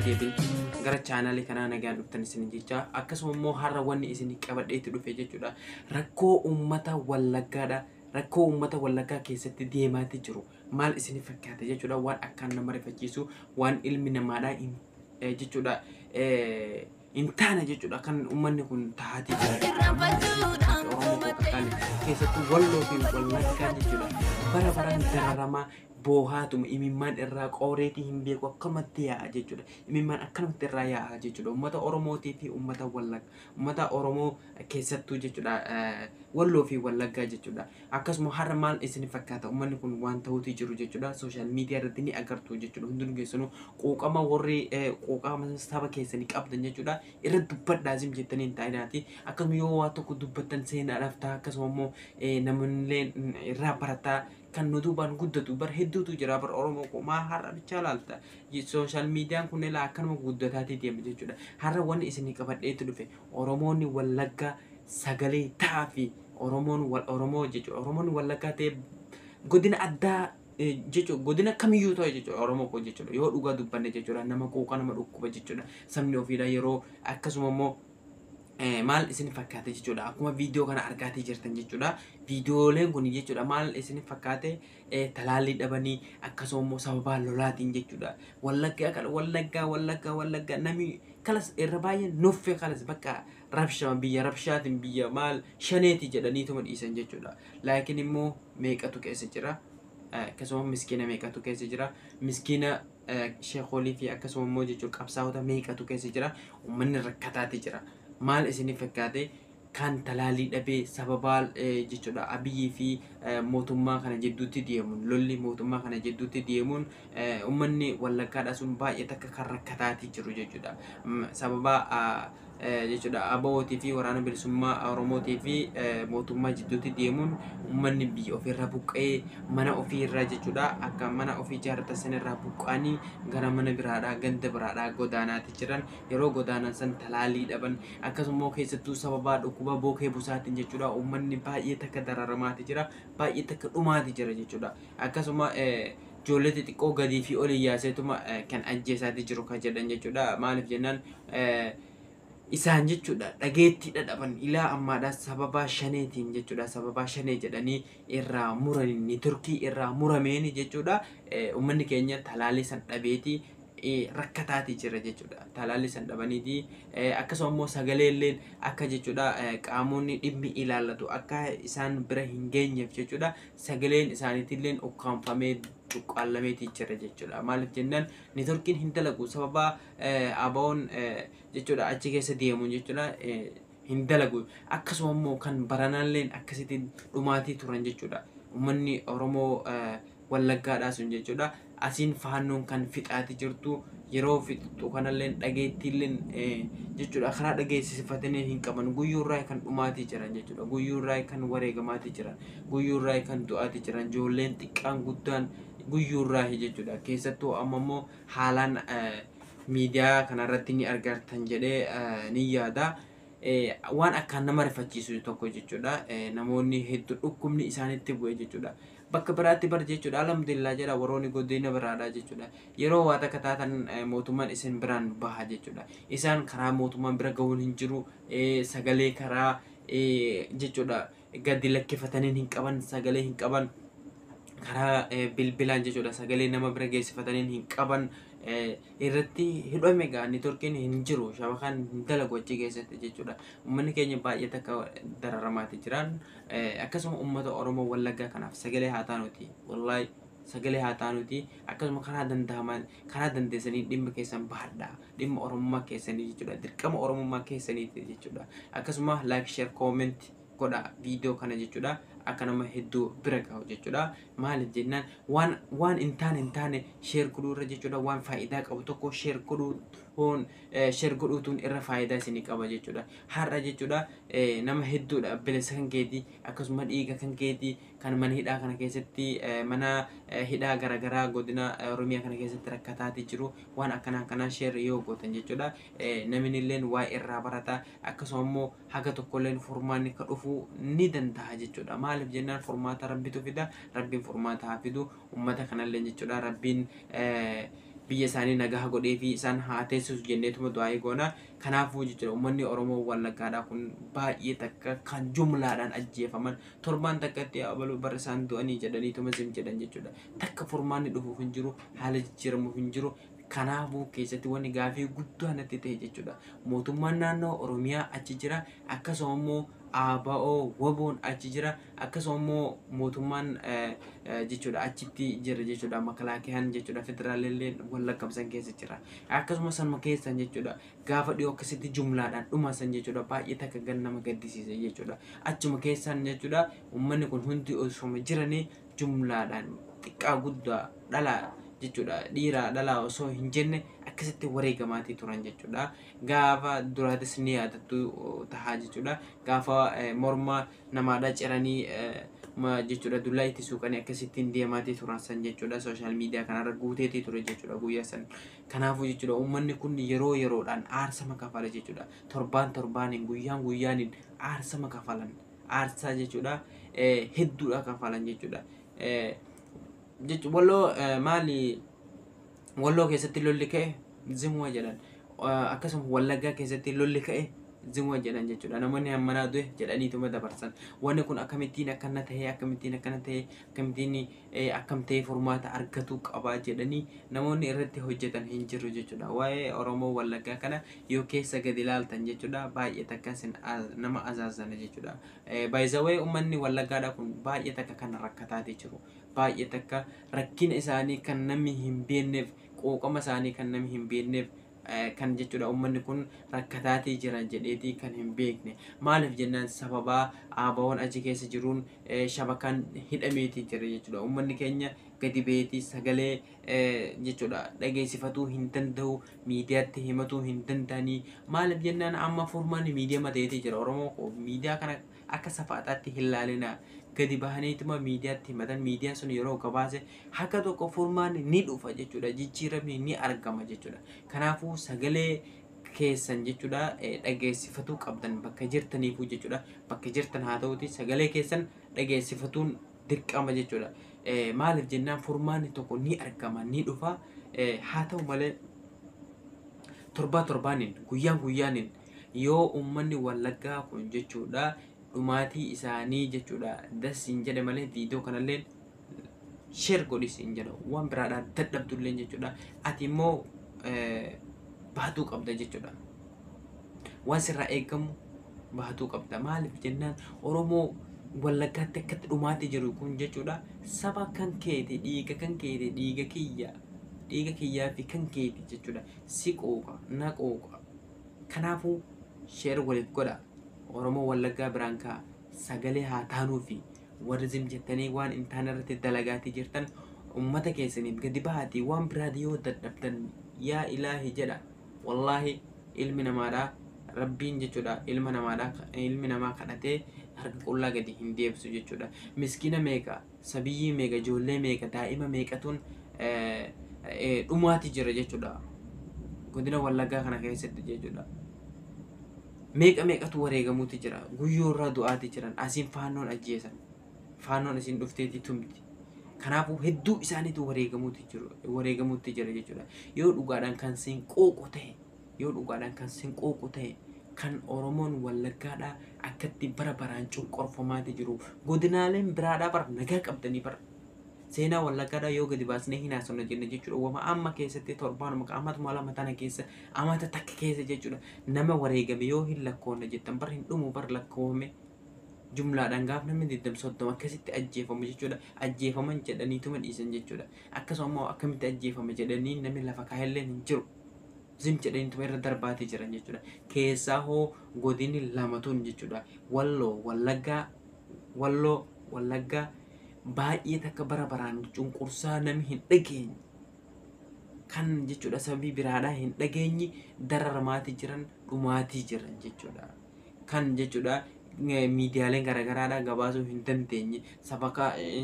deebiin gara chaanaalii kanaa nagaan dhuftan isin jecha akkasuma immoo har'a wanni isin qabadheetti dhufe jechuudha rakkoo uummata Wallaggaadha rakkoo uummata Wallaggaa keessatti deemaati jiru maal isin fakkaata jechuudha waan akkaan nama rifachiisu waan ilmi namaadha jechuudha intaana jechuudha kan uummanni kun taati keessatti Walloo fi Wallaggaa jechuudha bara baraan dararamaa boohaatuma imimmaan irraa qooreetii hin beeku akkamatti yaa'a jechuudha imimmaan akkamatti irraa yaa'a jechuudha uummata Oromootii fi uummata Wallaggaa uummata Oromoo keessattuu jechuudha Walloo fi Wallaggaa jechuudha akkasuma har'a maal isin fakkaata uummanni kun waan ta'uutii jiru jechuudha sooshaal miidiyaa irratti ni agartu jechuudha hundinuu keessanuu quuqama warri quuqama saba keessanii qabdan jechuudha irra dubbadhaa zim jettanii hin taa'inaati akkasuma yoo waa tokko dubbattan seenaadhaaf ta'a akkasuma immoo namoonni irraa barataa kan nutuban guddatu bar hedduutu jira bar Oromoo ko ma har'a bicha laalta social media kun ila akkanuma guddataati deema jechuudha har'a wanni isin qabadheetti dhufe Oromoonni Wallaggaa sagalee taafi Oromoo jechuudha Oromoonni Wallaggaa ta'e godina addaa jechuudha godina kamiyyuu ta'e jechuudha Oromoo ko jechuudha yoo dhugaa dubbanne jechuudha nama quuqa nama dhukkuba jechuudha sabni ofiidha yeroo akkasuma immoo maal isin fakkaate jechuudha akkuma viidiyoo kana argaatii jirtan jechuudha viidiyooleen kun jechuudha maal isin fakkaate talaalii dhabanii akkasuma immoo sababa lolaatiin jechuudha Wallaggaa nami kalas irra baay'ee nuffee kalas bakka rabshaatiin biyya maal shaneeti jedhaniituma dhiisan jechuudha laakiin immoo meeqatu keessa jira akkasuma miskiina meeqatu keessa jira miskiina sheekolii fi akkasuma immoo jechuudha qabsaa'ota meeqatu keessa jira uummanni rakkataati jira maal isin fakkaate kan talaalii dhabee sababa jechuudha Abiyyi fi mootummaa kana jidduutti deemuun lolli mootummaa kana jidduutti deemuun uummanni Wallaggaadha sun baay'ee takka kan rakkataati jiru jechuudha sababa jechuudha Abootii fi waraana bilisummaa Oromootii fi mootummaa jidduutti deemuun uummanni biyya ofirraa buqqee mana ofirraa jechuudha akka mana ofii ijaarratan sanirraa buqqaanii gara mana biraadhaa ganda biraadhaa godaanaati jiran yeroo godaanan san talaalii dhaban akkasuma keessattuu sababa dhukkuba bookee busaatiin jechuudha uummanni baay'ee takka dararamaati jira baay'ee takka dhumaati jira jechuudha akkasuma ijoollee xixiqqoo gadii fi olii yaaseetuma kan ajjeesaati jiru kan jedhan jechuudha maaliif jennaan isaan jechuudha dhageetti dhadhaban ilaa ammaadha sababa shaneetiin jechuudha sababa shanee jedhanii irraa muranii turkii irraa murameen jechuudha uummanni keenya talaalii san dhabeeti rakkataati jira jechuudha talaalii san dhabaniiti akkasuma immoo sagaleelleen akka jechuudha qaamonni dhimmi ilaallatu akka isaan bira hin geenyeef jechuudha sagaleen isaaniitilleen ukkaanfamee cuqqaallameeti jira jechuudha maaliif jennaan neetworkiin hin dalagu sababa aboon jechuudha achi keessa deemu jechuudha hin dalagu akkasuma immoo kan baranaalleen akkasitti dhumaatii turan jechuudha uummanni Oromoo Wallaggaadhaa sun jechuudha asiin faannoon kan fixaati jirtu yeroo fixu kanalleen dhageettiilleen jechuudha karaa dhageessifatanii hin qaban guyyuurraa kan dhumaatii jiran jechuudha guyyuurraa kan wareegamaatii jiran guyyuurraa kan du'aatii jiran ijoolleen xiqqaan guddaan guyyuurraa jechuudha keessattuu amma immoo haalaan miidiyaa kanarratti ni argartan jedhee ni yaada waan akkaan nama rifachiisu tokko jechuudha namoonni hedduu dhukkubni isaanitti bu'e jechuudha bakka biraatti bar jechuudha alhamdulillah jedha warroonni godina biraadha jechuudha yeroo waa takka taatan mootummaan isin biraan baha jechuudha isaan karaa mootummaan bira ga'uun hin jiru sagalee karaa jechuudha gadi lakkifatanii hin qaban sagalee hin qaban karaa bilbilaan jechuudha sagalee nama bira geessifatanii hin qaban irratti hidhame gaa neetworkiin hin jiru shabakaan hin dalagu achi keessatti jechuudha uummanni keenya baay'ee takka dararamaati jiran akkasuma uummata Oromoo Wallaggaa kanaaf sagalee haa taanuti wallahi sagalee haa taanuti akkasuma karaa danda'aman karaa dandeessanii dhimma keessan bahadhaa dhimma Oromummaa keessanii jechuudha dirqama Oromummaa keessaniiti jechuudha akkasuma like share comment godha viidiyoo kana jechuudha akka nama hedduu bira gahu jechuudha maaliif jennaan waan hin taane share godhuurra jechuudha waan faayidaa qabu tokko share godhuutuun irra faayidaa isinii qaba jechuudha har'a jechuudha nama hedduudha bilisa kan keetii akkasuma dhiiga kan keetii kan mana hidhaa kana keessatti mana hidhaa garagaraa godina Oromiyaa kana keessatti rakkataati jiru waan akkanaa share yoo gootan jechuudha naminilleen waa irraa barata akkasuma immoo haga tokkolleen furmaanni ka dhufu ni danda'a jechuudha maaliif jennaan furmaata rabbitu fida rabbiin furmaata haa fidu ummata kanallee jechuudha rabbiin biyya isaanii nagaa godhee fi isaan haa teessus jenneetuma du'aa eegoona. Kanaafuu jechuudha uummanni Oromoo Wallaggaadhaa kun baay'ee takka kan jumlaadhaan ajjeefaman torbaan takkatti abaluu bara isaan du'anii jedhaniituma sim jedhan jechuudha. Takka furmaanni dhufuuf hin jiru, haala jijjiiramuuf hin jiru. Kanaafuu keessatti wanni gaafii guddaa natti ta'e jechuudha. Mootummaan naannoo Oromiyaa achi jira, akkasuma immoo ABO WBOn achi jira, akkasuma immoo mootummaan jechuudha achitti jira jechuudha. Makalaakiyaan jechuudha federaalillee Wallagga san keessa jira. Akkasuma sanuma keessan jechuudha gaafa dhiyoo akkasitti jumlaadhaan dhumasan jechuudha baay'ee takka gan nama gaddisiisa jechuudha. Achuma keessan jechuudha uummanni kun hundi osoo jiranii jumlaadhaan xiqqaa guddaa dhalaa jechuudha dhiiraa dhalaa osoo hin jenne akkasitti wareegamaatii turan jechuudha. Gaafa duraatis ni yaadattu tahaa jechuudha. Gaafa morma namaadhaa ciranii jechuudha dullaa itti suuqanii akkasittiin deemaatii turan san jechuudha. Sooshaal miidiyaa kanarra guuteetii ture jechuudha guyyaa san. Kanaafuu jechuudha uummanni kun yeroo yeroodhaan aarsama kafala jechuudha. Torbaaniin guyyaan aarsama kafalan aarsaa jechuudha hedduudha kafalan jechuudha. Walloo maali walloo keessatti lolli ka'e zimwa jedhan akkasuma Wallaggaa keessatti lolli ka'e zimwa jedhan jechuudha. Namoonni hammanaa du'e jedhaniituma dabarsan. Wanni kun akkamittiin akkana ta'ee akkamittiin akkam ta'ee furmaata argatu qabaa jedhanii namoonni irratti hojjetan hin jiru jechuudha. Waa'ee Oromoo Wallaggaa kana yoo keessa gadi ilaaltan jechuudha baay'ee takka nama azaazana jechuudha. Baay'izawee uummanni Wallaggaadhaa kun baay'ee takka kan rakkataatee jiru. Baay'ee takka rakkina isaanii kan namni hin beekneef qooqama isaanii kan namni hin beekneef kan jechuudha uummanni kun rakkataatee jira jedheetii kan hin beekne. Maaliif jennaan sababaa ABO'n achi keessa jiruun shabakaan hidhameetii jira jechuudha. Uummanni keenya gadi beetii sagalee jechuudha dhageessifatuu hin danda'u, miidiyaatti himatuu hin danda'anii. Maaliif jennaan amma furmaanni miidiyaa mateetii jira. Oromoo miidiyaa kana akka safaataatti hin ilaalina. Gadi bahaniituma miidiyaatti himatan miidiyaan sun yeroo gabaase haka tokko furmaanni ni dhufa jechuudha. Jijjiiramni ni argama jechuudha. Kanaafuu sagalee keessan jechuudha dhageessifatuu qabdan bakka jirtaniifuu jechuudha. Bakka jirtan haa ta'uti sagalee keessan dhageessifatuun dirqama jechuudha. Maaliif jennaan furmaanni tokko ni argama ni dhufa. Haa ta'u malee torbaaniin guyyaan yoo uummanni Wallaggaa kun jechuudha dhumaatii isaanii jechuudha dasiin jedhe malee viidiyoo kanallee share godhisiin jedha waan biraadhaan dadhabdullee jechuudha. Ati immoo baatuu qabda jechuudha. Waan sirraa eegamu baatuu qabda. Maaliif jennaan Oromoo Wallaggaatti akkatti dhumaatii jiru kun jechuudha saba kan keeti dhiiga kan keeti dhiiga kiyyaa fi kan keeti jechuudha. Si qooqa na qooqa. Kanaafuu share waliif godha. Oromoo Wallaggaa biraan kaa sagalee haa taanuu fi warri zim jettanii waan intaanarratti dalagaatii jirtan ummata keessaniif gadi bahaatii waan biraa yoo dadhabdan yaa ilaahi jedha. Wallaahi ilmi namaadhaa rabbiin jechuudha ilmi namaa kadhatee harka qullaa gadi hin deebisu jechuudha. Miskiina meeqa sabiyyii meeqa ijoollee meeqa daa'ima meeqatuun dhumaatii jira jechuudha godina Wallaggaa kana keessatti jechuudha. Meeqatu wareegamuuti jira guyyoorraa du'aati jiran asiin faannoon ajjeesan faannoon isiin dhufteeti tumti. Kanaafuu hedduu isaaniitu wareegamuutti jira jechuudha. Yoo dhugaadhaan kan siin qooqu ta'e kan Oromoon Wallaggaadhaa akkatti bara baraan cunqurfamaati jiru. Godinaaleen biraadhaa bara nagaa qabdanii bara seenaa Wallaggaadhaa yoo gadi baasnee hin haasofna jenne jechuudha. Wama amma keessatti torbaanuma ammatuma lama tana keessa amata takka keessa jechuudha nama wareegame yoo hin lakkoofne jettan bara hin dhumu bara lakkoofame jumlaadhaan gaaf namni 20 akkasitti ajjeefamu jechuudha. Ajjeefaman jedhaniituma dhiisan jechuudha. Akkasuma akkamitti ajjeefama jedhanii namni lafa kaa'ellee hin jiru. Zim jedhaniituma irra darbaatii jiran jechuudha. Keessaa hoo godinni lamatuun jechuudha. Walloo Wallaggaa baay'ee takka bara baraan cunqursaa namni hin dhageenye kan jechuudha sababii biraadhaa hin dhageenye dararmaatii jiran dhumaatii jiran jechuudha. Kan jechuudha miidiyaaleen garagaraadhaa gabaasuu hin dandeenye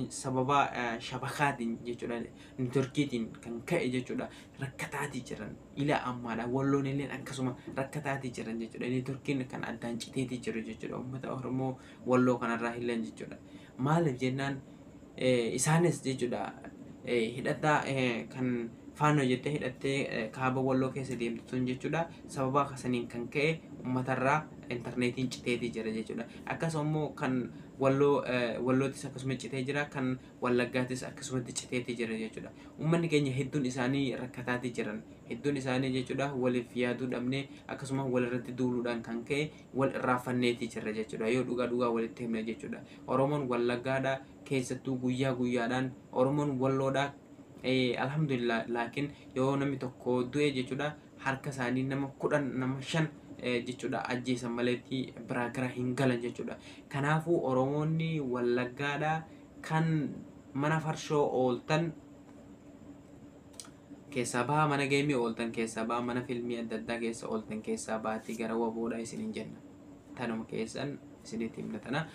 sababa shabakaatiin jechuudha neetworkiitiin kan ka'e jechuudha rakkataatii jiran ila ammaadha. Walloon illee akkasuma rakkataatii jiran jechuudha. Neetworkiin kan addaan citeetii jiru jechuudha uummata Oromoo Walloo kanarraa illee jechuudha. Maaliif jennaan isaanis jechuudha hidhataa kan faanoo jettee hidhattee kaaba walloo keessa deemtu sun jechuudha. Sababa kasaniin kan ka'e uummatarraa intarneetiin citeetii jira jechuudha. Akkasuma kan wallootis akkasuma citee jira, kan wallaggaatis akkasumatti citeetii jira jechuudha. Uummanni keenya hedduun isaanii rakkataatii jiran, hedduun isaanii jechuudha waliif yaaduu dhabnee akkasuma walirratti duuluudhaan kan ka'e wal irraanfanneetii jira jechuudha. Yoo dhugaa walitti himne jechuudha. Oromoon wallaggaadha keessattuu guyyaa guyyaadhaan, Oromoon walloodha. Alhamdulillah, laakiin yoo namni tokko du'e jechuudha harka isaanii nama 10 nama 5 jechuudha ajjeesan maleetti biraa gara hin galan jechuudha. Kanaafuu Oromoonni wallaggaadha kan mana farshoo ooltan keessaa baha, mana geemii ooltan keessaa baha, mana filmii adda addaa keessa ooltan keessaa baatii gara waboodha isinin jenna. Tanuma keessan isinitti himna.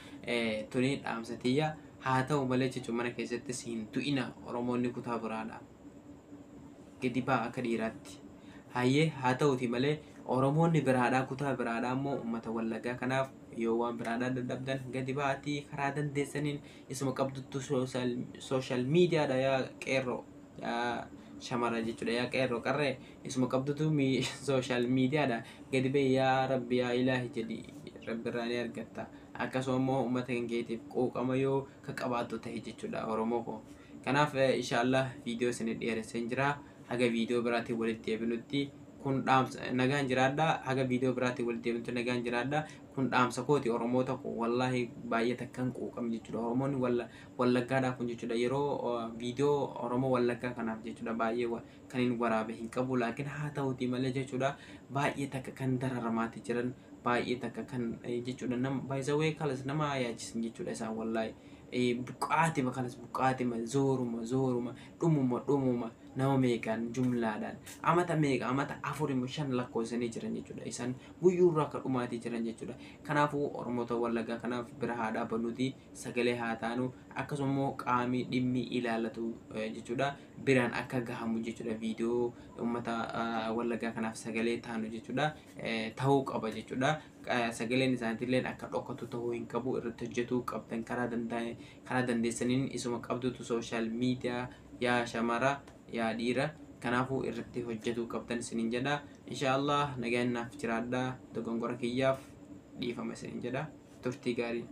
Tuni dhaamsatiyya. Haa ta'u malee jechuun mana keessattis hin du'ina. Oromoonni kutaa biraadha. Gadi ba'a akka dhiiraatti. Hayyee haa ta'uti malee Oromoonni biraadhaa kutaa biraadhaa immoo uummata wallaggaa. Kanaaf yoo waan biraadhaa dadhabdan gadi ba'aatii karaa dandeessaniin isuma qabduttu sooshaal miidiyaadha yaa qeerroo yaa shamara jechuudha. Yaa qeerroo qarree isuma qabdutu sooshaal miidiyaadha. Gadi ba'e yaa rabbi yaa ilaahi jedhi rabbirraa ni argatta. Akkasuma uummata keetiif quuqama yoo ka qabaattu ta'e jechuudha Oromoo koo. Kanaaf inshallah viidiyoo isin dhiyeessee jira. Haga viidiyoo biraatiin walitti deebinutti kun dhaamsa nagaan jiraadha. Haga viidiyoo biraatiin walitti deebinutti nagaan jiraadha. Kun dhaamsa kooti Oromoota koo wallahi baay'ee takkan quuqam jechuudha. Oromoonni wallaggaadhaa kun jechuudha yeroo viidiyoo Oromoo wallaggaa kanaaf jechuudha baay'ee kan hin waraabe hin qabu. Laakiin haa ta'uti malee jechuudha baay'ee takka kan dararamaati jiran, baay'ee takka kan jechuudha nama baay'isawee kalas nama yaachisan jechuudha isaan wallahi. Buqqaatima kanas buqqaatima zooruma dhumuma nama meeqaan jumlaadhaan amata meeqa amata 4-5 lakkoofsanii jiran jechuudha. Isaan guyyuurraa akka dhumaatii jiran jechuudha. Kanaafuu Oromoota wallaggaa kanaaf bira haa dhaabbannuti, sagalee haa taanu, akkasuma qaamii dhimmi ilaalatu jechuudha biraan akka gahamu jechuudha. Viidiyoo uummata wallaggaa kanaaf sagalee taanu jechuudha ta'uu qaba jechuudha. Sagaleen isaaniitillee akka dhokatu ta'uu hin qabu. Irratti hojjetuu qabdan karaa dandeessaniin isuma qabdutu sooshaal miidiyaa yaa shamara yaa dhiira. Kanaafuu irratti hojjetuu qabdan isinin jedha. Inshallah nagaan naaf jiraadha. Dogongora kiyyaaf dhiifama isinin jedha. Turtii gaarii.